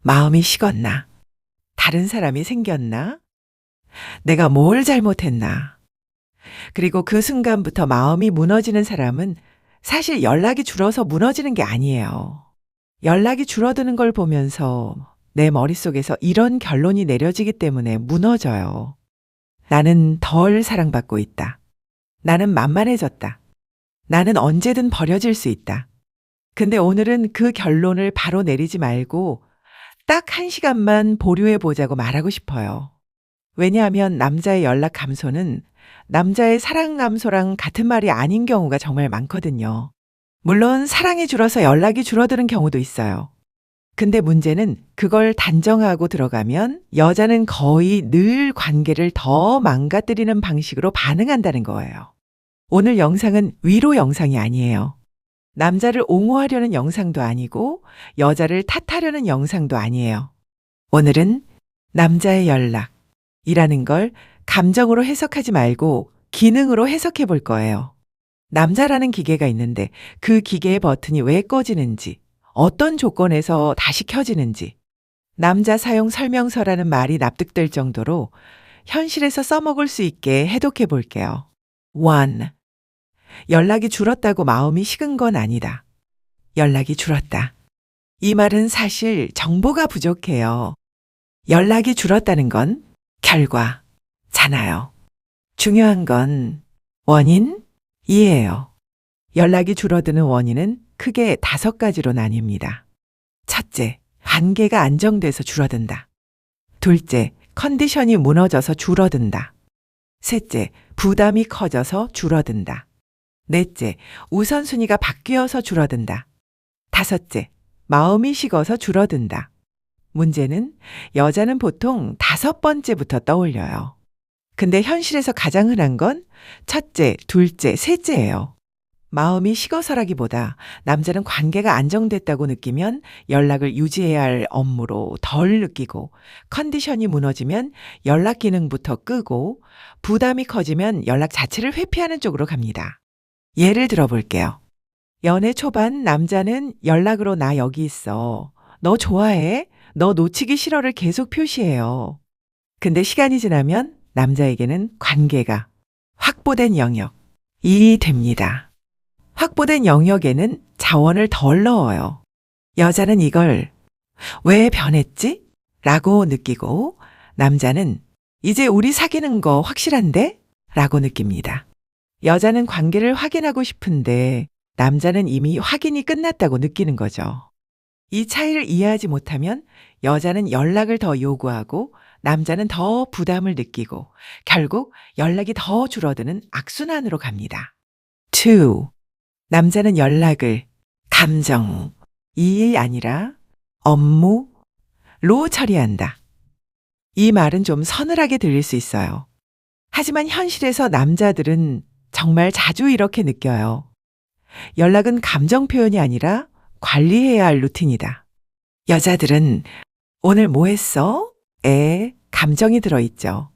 마음이 식었나? 다른 사람이 생겼나? 내가 뭘 잘못했나? 그리고 그 순간부터 마음이 무너지는 사람은 사실 연락이 줄어서 무너지는 게 아니에요. 연락이 줄어드는 걸 보면서 내 머릿속에서 이런 결론이 내려지기 때문에 무너져요. 나는 덜 사랑받고 있다. 나는 만만해졌다. 나는 언제든 버려질 수 있다. 근데 오늘은 그 결론을 바로 내리지 말고 딱 1시간만 보류해 보자고 말하고 싶어요. 왜냐하면 남자의 연락 감소는 남자의 사랑 감소랑 같은 말이 아닌 경우가 정말 많거든요. 물론 사랑이 줄어서 연락이 줄어드는 경우도 있어요. 근데 문제는 그걸 단정하고 들어가면 여자는 거의 늘 관계를 더 망가뜨리는 방식으로 반응한다는 거예요. 오늘 영상은 위로 영상이 아니에요. 남자를 옹호하려는 영상도 아니고 여자를 탓하려는 영상도 아니에요. 오늘은 남자의 연락이라는 걸 감정으로 해석하지 말고 기능으로 해석해 볼 거예요. 남자라는 기계가 있는데 그 기계의 버튼이 왜 꺼지는지, 어떤 조건에서 다시 켜지는지, 남자 사용 설명서라는 말이 납득될 정도로 현실에서 써먹을 수 있게 해독해 볼게요. 1. 연락이 줄었다고 마음이 식은 건 아니다. 연락이 줄었다. 이 말은 사실 정보가 부족해요. 연락이 줄었다는 건 결과잖아요. 중요한 건 원인이에요. 연락이 줄어드는 원인은 크게 5가지로 나뉩니다. 첫째, 관계가 안정돼서 줄어든다. 둘째, 컨디션이 무너져서 줄어든다. 셋째, 부담이 커져서 줄어든다. 넷째, 우선순위가 바뀌어서 줄어든다. 다섯째, 마음이 식어서 줄어든다. 문제는 여자는 보통 5번째부터 떠올려요. 근데 현실에서 가장 흔한 건 첫째, 둘째, 셋째예요. 마음이 식어서라기보다 남자는 관계가 안정됐다고 느끼면 연락을 유지해야 할 업무로 덜 느끼고, 컨디션이 무너지면 연락 기능부터 끄고, 부담이 커지면 연락 자체를 회피하는 쪽으로 갑니다. 예를 들어 볼게요. 연애 초반 남자는 연락으로 나 여기 있어. 너 좋아해? 너 놓치기 싫어를 계속 표시해요. 근데 시간이 지나면 남자에게는 관계가 확보된 영역이 됩니다. 확보된 영역에는 자원을 덜 넣어요. 여자는 이걸 왜 변했지? 라고 느끼고, 남자는 이제 우리 사귀는 거 확실한데? 라고 느낍니다. 여자는 관계를 확인하고 싶은데 남자는 이미 확인이 끝났다고 느끼는 거죠. 이 차이를 이해하지 못하면 여자는 연락을 더 요구하고 남자는 더 부담을 느끼고 결국 연락이 더 줄어드는 악순환으로 갑니다. 2. 남자는 연락을 감정이 아니라 업무로 처리한다. 이 말은 좀 서늘하게 들릴 수 있어요. 하지만 현실에서 남자들은 정말 자주 이렇게 느껴요. 연락은 감정 표현이 아니라 관리해야 할 루틴이다. 여자들은 오늘 뭐 했어? 에 감정이 들어있죠.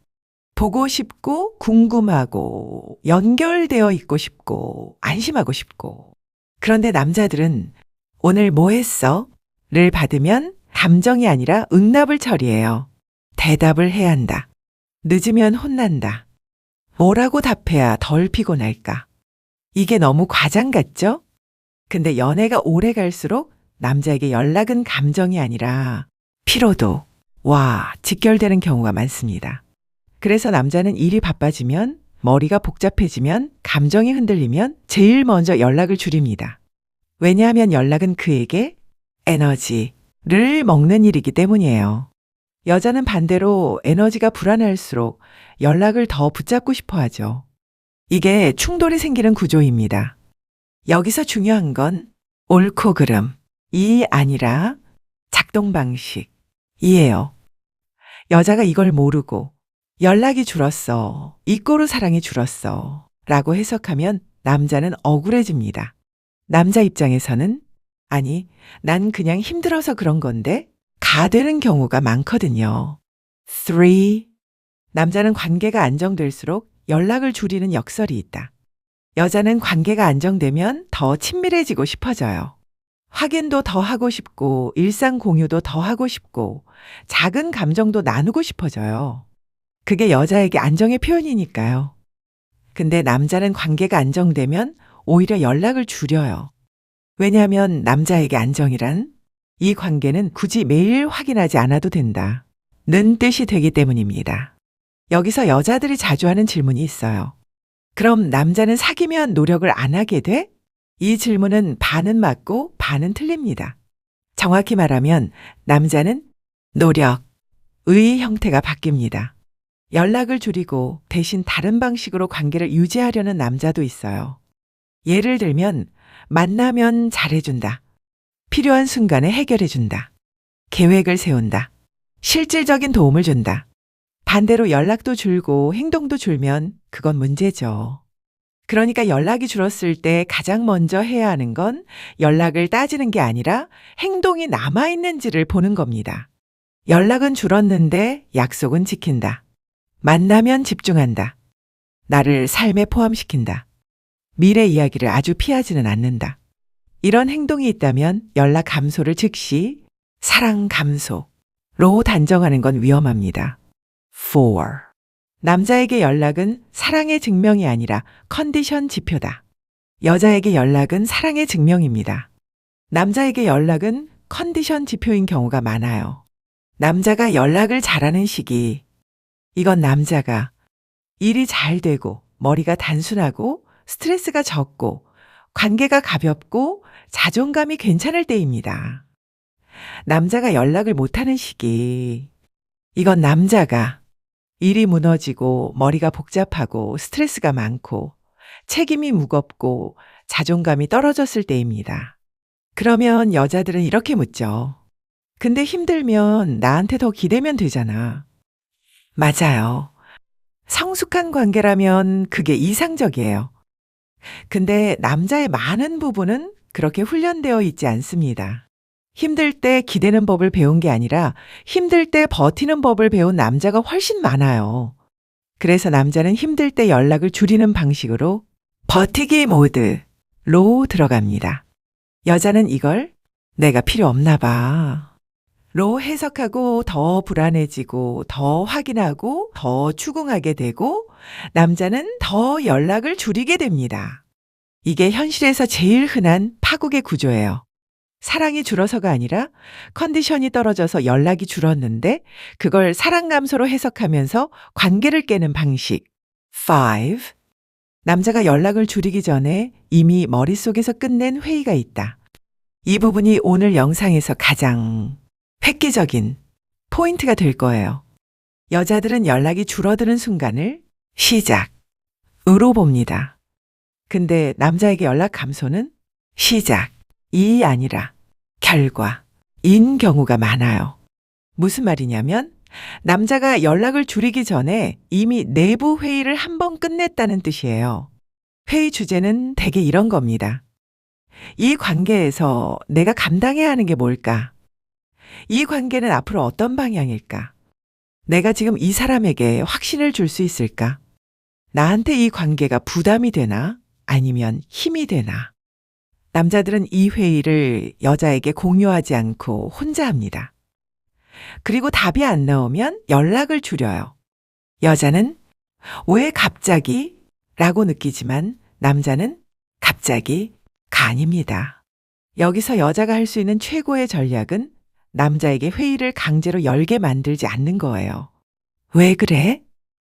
보고 싶고 궁금하고 연결되어 있고 싶고 안심하고 싶고. 그런데 남자들은 오늘 뭐 했어? 를 받으면 감정이 아니라 응답을 처리해요. 대답을 해야 한다. 늦으면 혼난다. 뭐라고 답해야 덜 피곤할까? 이게 너무 과장 같죠? 근데 연애가 오래 갈수록 남자에게 연락은 감정이 아니라 피로도와 직결되는 경우가 많습니다. 그래서 남자는 일이 바빠지면, 머리가 복잡해지면, 감정이 흔들리면 제일 먼저 연락을 줄입니다. 왜냐하면 연락은 그에게 에너지를 먹는 일이기 때문이에요. 여자는 반대로 에너지가 불안할수록 연락을 더 붙잡고 싶어 하죠. 이게 충돌이 생기는 구조입니다. 여기서 중요한 건 옳고 그름이 아니라 작동 방식이에요. 여자가 이걸 모르고 연락이 줄었어, 이꼬르 사랑이 줄었어 라고 해석하면 남자는 억울해집니다. 남자 입장에서는 아니, 난 그냥 힘들어서 그런 건데 가 되는 경우가 많거든요. 3. 남자는 관계가 안정될수록 연락을 줄이는 역설이 있다. 여자는 관계가 안정되면 더 친밀해지고 싶어져요. 확인도 더 하고 싶고, 일상 공유도 더 하고 싶고, 작은 감정도 나누고 싶어져요. 그게 여자에게 안정의 표현이니까요. 근데 남자는 관계가 안정되면 오히려 연락을 줄여요. 왜냐하면 남자에게 안정이란 이 관계는 굳이 매일 확인하지 않아도 된다 는 뜻이 되기 때문입니다. 여기서 여자들이 자주 하는 질문이 있어요. 그럼 남자는 사귀면 노력을 안 하게 돼? 이 질문은 반은 맞고 반은 틀립니다. 정확히 말하면 남자는 노력의 형태가 바뀝니다. 연락을 줄이고 대신 다른 방식으로 관계를 유지하려는 남자도 있어요. 예를 들면 만나면 잘해준다. 필요한 순간에 해결해준다. 계획을 세운다. 실질적인 도움을 준다. 반대로 연락도 줄고 행동도 줄면 그건 문제죠. 그러니까 연락이 줄었을 때 가장 먼저 해야 하는 건 연락을 따지는 게 아니라 행동이 남아있는지를 보는 겁니다. 연락은 줄었는데 약속은 지킨다. 만나면 집중한다. 나를 삶에 포함시킨다. 미래 이야기를 아주 피하지는 않는다. 이런 행동이 있다면 연락 감소를 즉시 사랑 감소로 단정하는 건 위험합니다. 4. 남자에게 연락은 사랑의 증명이 아니라 컨디션 지표다. 여자에게 연락은 사랑의 증명입니다. 남자에게 연락은 컨디션 지표인 경우가 많아요. 남자가 연락을 잘하는 시기, 이건 남자가 일이 잘 되고 머리가 단순하고 스트레스가 적고 관계가 가볍고 자존감이 괜찮을 때입니다. 남자가 연락을 못하는 시기, 이건 남자가 일이 무너지고 머리가 복잡하고 스트레스가 많고 책임이 무겁고 자존감이 떨어졌을 때입니다. 그러면 여자들은 이렇게 묻죠. 근데 힘들면 나한테 더 기대면 되잖아. 맞아요. 성숙한 관계라면 그게 이상적이에요. 근데 남자의 많은 부분은 그렇게 훈련되어 있지 않습니다. 힘들 때 기대는 법을 배운 게 아니라 힘들 때 버티는 법을 배운 남자가 훨씬 많아요. 그래서 남자는 힘들 때 연락을 줄이는 방식으로 버티기 모드로 들어갑니다. 여자는 이걸 내가 필요 없나 봐 로 해석하고 더 불안해지고 더 확인하고 더 추궁하게 되고 남자는 더 연락을 줄이게 됩니다. 이게 현실에서 제일 흔한 파국의 구조예요. 사랑이 줄어서가 아니라 컨디션이 떨어져서 연락이 줄었는데 그걸 사랑 감소로 해석하면서 관계를 깨는 방식. 5. 남자가 연락을 줄이기 전에 이미 머릿속에서 끝낸 회의가 있다. 이 부분이 오늘 영상에서 가장 획기적인 포인트가 될 거예요. 여자들은 연락이 줄어드는 순간을 시작으로 봅니다. 근데 남자에게 연락 감소는 시작이 아니라 결과인 경우가 많아요. 무슨 말이냐면 남자가 연락을 줄이기 전에 이미 내부 회의를 한 번 끝냈다는 뜻이에요. 회의 주제는 대개 이런 겁니다. 이 관계에서 내가 감당해야 하는 게 뭘까? 이 관계는 앞으로 어떤 방향일까? 내가 지금 이 사람에게 확신을 줄 수 있을까? 나한테 이 관계가 부담이 되나? 아니면 힘이 되나? 남자들은 이 회의를 여자에게 공유하지 않고 혼자 합니다. 그리고 답이 안 나오면 연락을 줄여요. 여자는 왜 갑자기? 라고 느끼지만 남자는 갑자기가 아닙니다. 여기서 여자가 할 수 있는 최고의 전략은 남자에게 회의를 강제로 열게 만들지 않는 거예요. 왜 그래?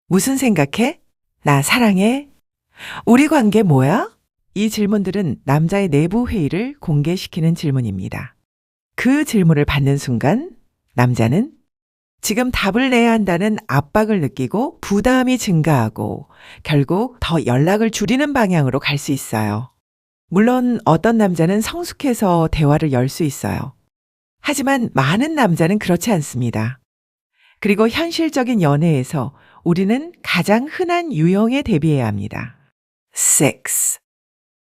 무슨 생각해? 나 사랑해? 우리 관계 뭐야? 이 질문들은 남자의 내부 회의를 공개시키는 질문입니다. 그 질문을 받는 순간 남자는 지금 답을 내야 한다는 압박을 느끼고 부담이 증가하고 결국 더 연락을 줄이는 방향으로 갈 수 있어요. 물론 어떤 남자는 성숙해서 대화를 열 수 있어요. 하지만 많은 남자는 그렇지 않습니다. 그리고 현실적인 연애에서 우리는 가장 흔한 유형에 대비해야 합니다. 6.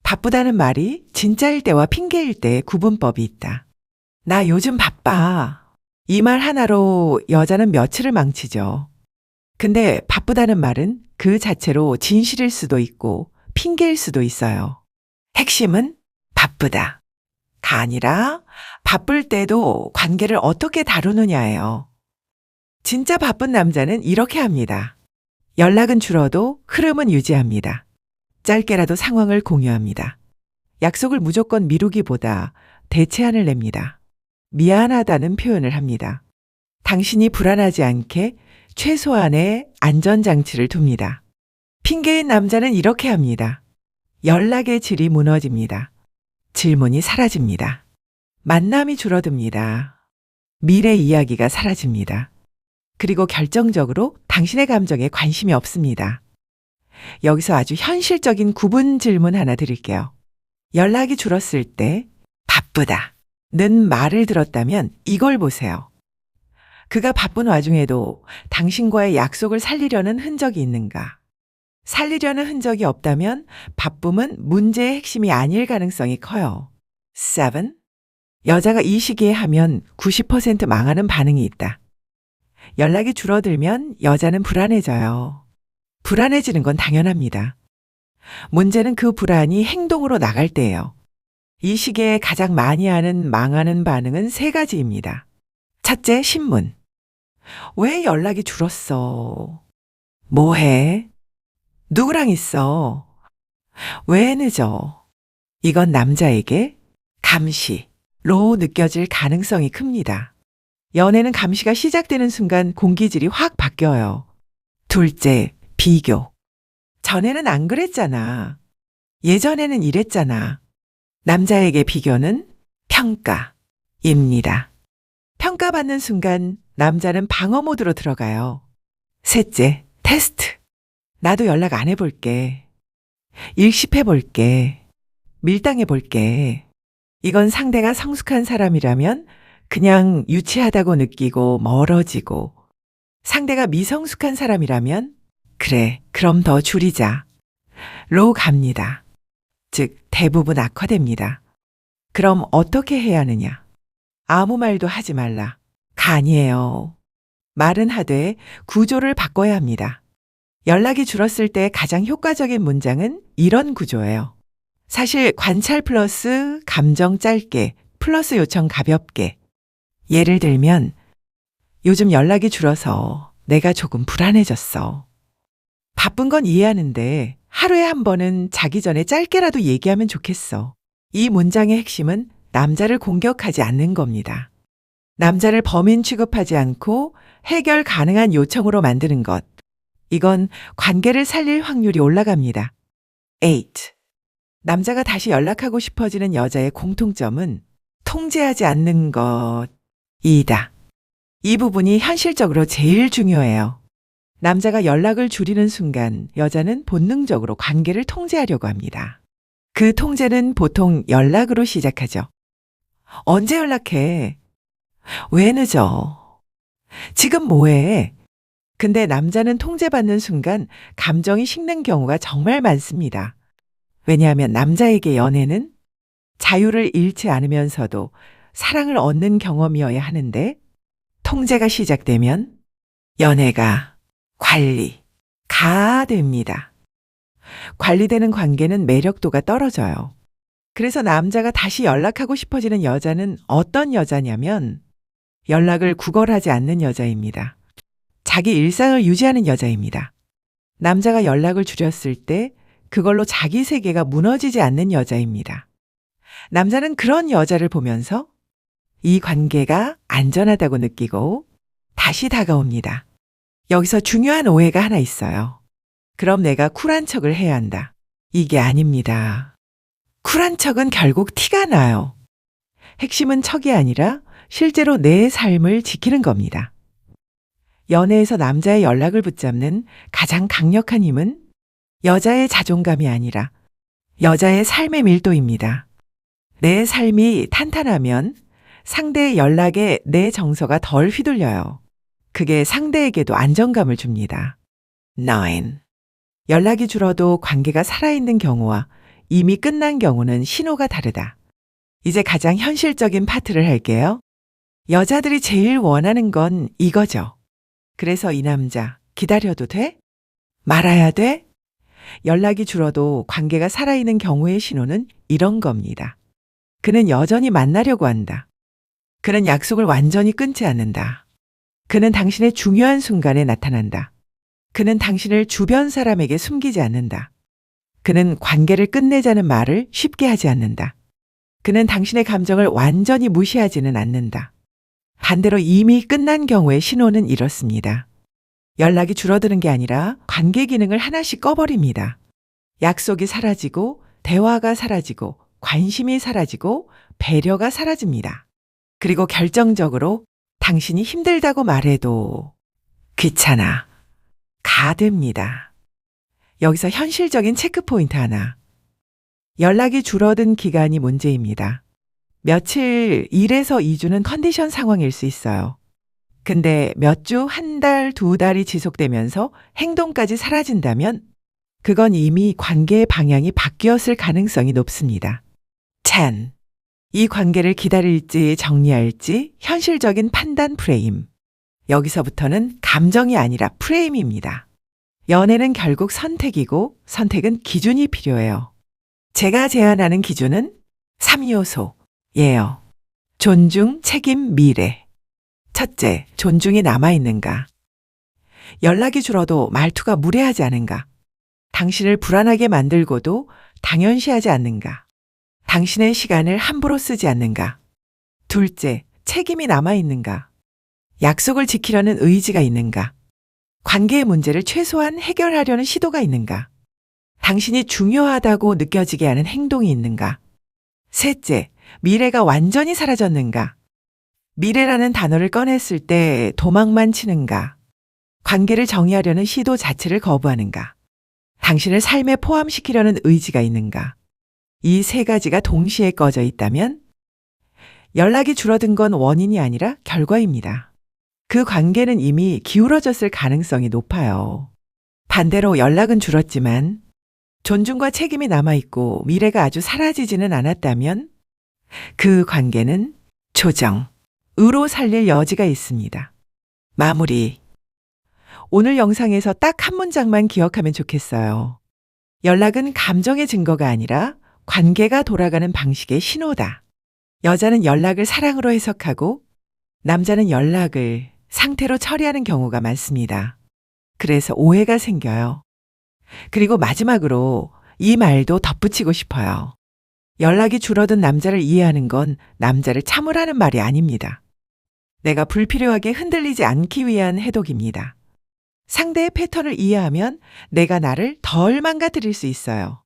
바쁘다는 말이 진짜일 때와 핑계일 때의 구분법이 있다. 나 요즘 바빠. 이 말 하나로 여자는 며칠을 망치죠. 근데 바쁘다는 말은 그 자체로 진실일 수도 있고 핑계일 수도 있어요. 핵심은 바쁘다. 가 아니라 바쁠 때도 관계를 어떻게 다루느냐예요. 진짜 바쁜 남자는 이렇게 합니다. 연락은 줄어도 흐름은 유지합니다. 짧게라도 상황을 공유합니다. 약속을 무조건 미루기보다 대체안을 냅니다. 미안하다는 표현을 합니다. 당신이 불안하지 않게 최소한의 안전장치를 둡니다. 핑계인 남자는 이렇게 합니다. 연락의 질이 무너집니다. 질문이 사라집니다. 만남이 줄어듭니다. 미래 이야기가 사라집니다. 그리고 결정적으로 당신의 감정에 관심이 없습니다. 여기서 아주 현실적인 구분 질문 하나 드릴게요. 연락이 줄었을 때 바쁘다는 말을 들었다면 이걸 보세요. 그가 바쁜 와중에도 당신과의 약속을 살리려는 흔적이 있는가? 살리려는 흔적이 없다면 바쁨은 문제의 핵심이 아닐 가능성이 커요. 7. 여자가 이 시기에 하면 90% 망하는 반응이 있다. 연락이 줄어들면 여자는 불안해져요. 불안해지는 건 당연합니다. 문제는 그 불안이 행동으로 나갈 때예요. 이 시기에 가장 많이 하는 망하는 반응은 3가지입니다. 첫째, 신문. 왜 연락이 줄었어? 뭐 해? 누구랑 있어? 왜 늦어? 이건 남자에게 감시로 느껴질 가능성이 큽니다. 연애는 감시가 시작되는 순간 공기질이 확 바뀌어요. 둘째, 비교. 전에는 안 그랬잖아. 예전에는 이랬잖아. 남자에게 비교는 평가입니다. 평가받는 순간 남자는 방어 모드로 들어가요. 셋째, 테스트. 나도 연락 안 해볼게. 일십해볼게. 밀당해볼게. 이건 상대가 성숙한 사람이라면 그냥 유치하다고 느끼고 멀어지고, 상대가 미성숙한 사람이라면 그래, 그럼 더 줄이자. 로 갑니다. 즉, 대부분 악화됩니다. 그럼 어떻게 해야 하느냐? 아무 말도 하지 말라. 가 아니에요. 말은 하되 구조를 바꿔야 합니다. 연락이 줄었을 때 가장 효과적인 문장은 이런 구조예요. 사실 관찰 플러스 감정 짧게 플러스 요청 가볍게. 예를 들면 요즘 연락이 줄어서 내가 조금 불안해졌어. 바쁜 건 이해하는데 하루에 한 번은 자기 전에 짧게라도 얘기하면 좋겠어. 이 문장의 핵심은 남자를 공격하지 않는 겁니다. 남자를 범인 취급하지 않고 해결 가능한 요청으로 만드는 것. 이건 관계를 살릴 확률이 올라갑니다. 8. 남자가 다시 연락하고 싶어지는 여자의 공통점은 통제하지 않는 것이다. 이 부분이 현실적으로 제일 중요해요. 남자가 연락을 줄이는 순간 여자는 본능적으로 관계를 통제하려고 합니다. 그 통제는 보통 연락으로 시작하죠. 언제 연락해? 왜 늦어? 지금 뭐해? 근데 남자는 통제받는 순간 감정이 식는 경우가 정말 많습니다. 왜냐하면 남자에게 연애는 자유를 잃지 않으면서도 사랑을 얻는 경험이어야 하는데, 통제가 시작되면 연애가 관리가 됩니다. 관리되는 관계는 매력도가 떨어져요. 그래서 남자가 다시 연락하고 싶어지는 여자는 어떤 여자냐면 연락을 구걸하지 않는 여자입니다. 자기 일상을 유지하는 여자입니다. 남자가 연락을 줄였을 때 그걸로 자기 세계가 무너지지 않는 여자입니다. 남자는 그런 여자를 보면서 이 관계가 안전하다고 느끼고 다시 다가옵니다. 여기서 중요한 오해가 하나 있어요. 그럼 내가 쿨한 척을 해야 한다. 이게 아닙니다. 쿨한 척은 결국 티가 나요. 핵심은 척이 아니라 실제로 내 삶을 지키는 겁니다. 연애에서 남자의 연락을 붙잡는 가장 강력한 힘은 여자의 자존감이 아니라 여자의 삶의 밀도입니다. 내 삶이 탄탄하면 상대의 연락에 내 정서가 덜 휘둘려요. 그게 상대에게도 안정감을 줍니다. 9. 연락이 줄어도 관계가 살아있는 경우와 이미 끝난 경우는 신호가 다르다. 이제 가장 현실적인 파트를 할게요. 여자들이 제일 원하는 건 이거죠. 그래서 이 남자 기다려도 돼? 말아야 돼? 연락이 줄어도 관계가 살아있는 경우의 신호는 이런 겁니다. 그는 여전히 만나려고 한다. 그는 약속을 완전히 끊지 않는다. 그는 당신의 중요한 순간에 나타난다. 그는 당신을 주변 사람에게 숨기지 않는다. 그는 관계를 끝내자는 말을 쉽게 하지 않는다. 그는 당신의 감정을 완전히 무시하지는 않는다. 반대로 이미 끝난 경우의 신호는 이렇습니다. 연락이 줄어드는 게 아니라 관계 기능을 하나씩 꺼버립니다. 약속이 사라지고, 대화가 사라지고, 관심이 사라지고, 배려가 사라집니다. 그리고 결정적으로 당신이 힘들다고 말해도 귀찮아, 가듭니다. 여기서 현실적인 체크포인트 하나. 연락이 줄어든 기간이 문제입니다. 며칠, 1에서 2주는 컨디션 상황일 수 있어요. 근데 몇 주, 한 달, 2달이 지속되면서 행동까지 사라진다면 그건 이미 관계의 방향이 바뀌었을 가능성이 높습니다. 찬. 이 관계를 기다릴지 정리할지 현실적인 판단 프레임. 여기서부터는 감정이 아니라 프레임입니다. 연애는 결국 선택이고 선택은 기준이 필요해요. 제가 제안하는 기준은 3요소예요. 존중, 책임, 미래. 첫째, 존중이 남아있는가? 연락이 줄어도 말투가 무례하지 않은가? 당신을 불안하게 만들고도 당연시하지 않는가? 당신의 시간을 함부로 쓰지 않는가? 둘째, 책임이 남아있는가? 약속을 지키려는 의지가 있는가? 관계의 문제를 최소한 해결하려는 시도가 있는가? 당신이 중요하다고 느껴지게 하는 행동이 있는가? 셋째, 미래가 완전히 사라졌는가? 미래라는 단어를 꺼냈을 때 도망만 치는가? 관계를 정의하려는 시도 자체를 거부하는가? 당신을 삶에 포함시키려는 의지가 있는가? 이 세 가지가 동시에 꺼져 있다면 연락이 줄어든 건 원인이 아니라 결과입니다. 그 관계는 이미 기울어졌을 가능성이 높아요. 반대로 연락은 줄었지만 존중과 책임이 남아있고 미래가 아주 사라지지는 않았다면 그 관계는 조정으로 살릴 여지가 있습니다. 마무리. 오늘 영상에서 딱 한 문장만 기억하면 좋겠어요. 연락은 감정의 증거가 아니라 관계가 돌아가는 방식의 신호다. 여자는 연락을 사랑으로 해석하고 남자는 연락을 상태로 처리하는 경우가 많습니다. 그래서 오해가 생겨요. 그리고 마지막으로 이 말도 덧붙이고 싶어요. 연락이 줄어든 남자를 이해하는 건 남자를 참으라는 말이 아닙니다. 내가 불필요하게 흔들리지 않기 위한 해독입니다. 상대의 패턴을 이해하면 내가 나를 덜 망가뜨릴 수 있어요.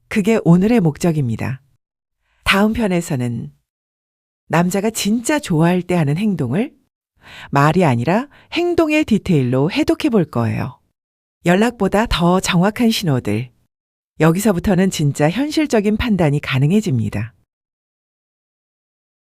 그게 오늘의 목적입니다. 다음 편에서는 남자가 진짜 좋아할 때 하는 행동을 말이 아니라 행동의 디테일로 해독해 볼 거예요. 연락보다 더 정확한 신호들. 여기서부터는 진짜 현실적인 판단이 가능해집니다.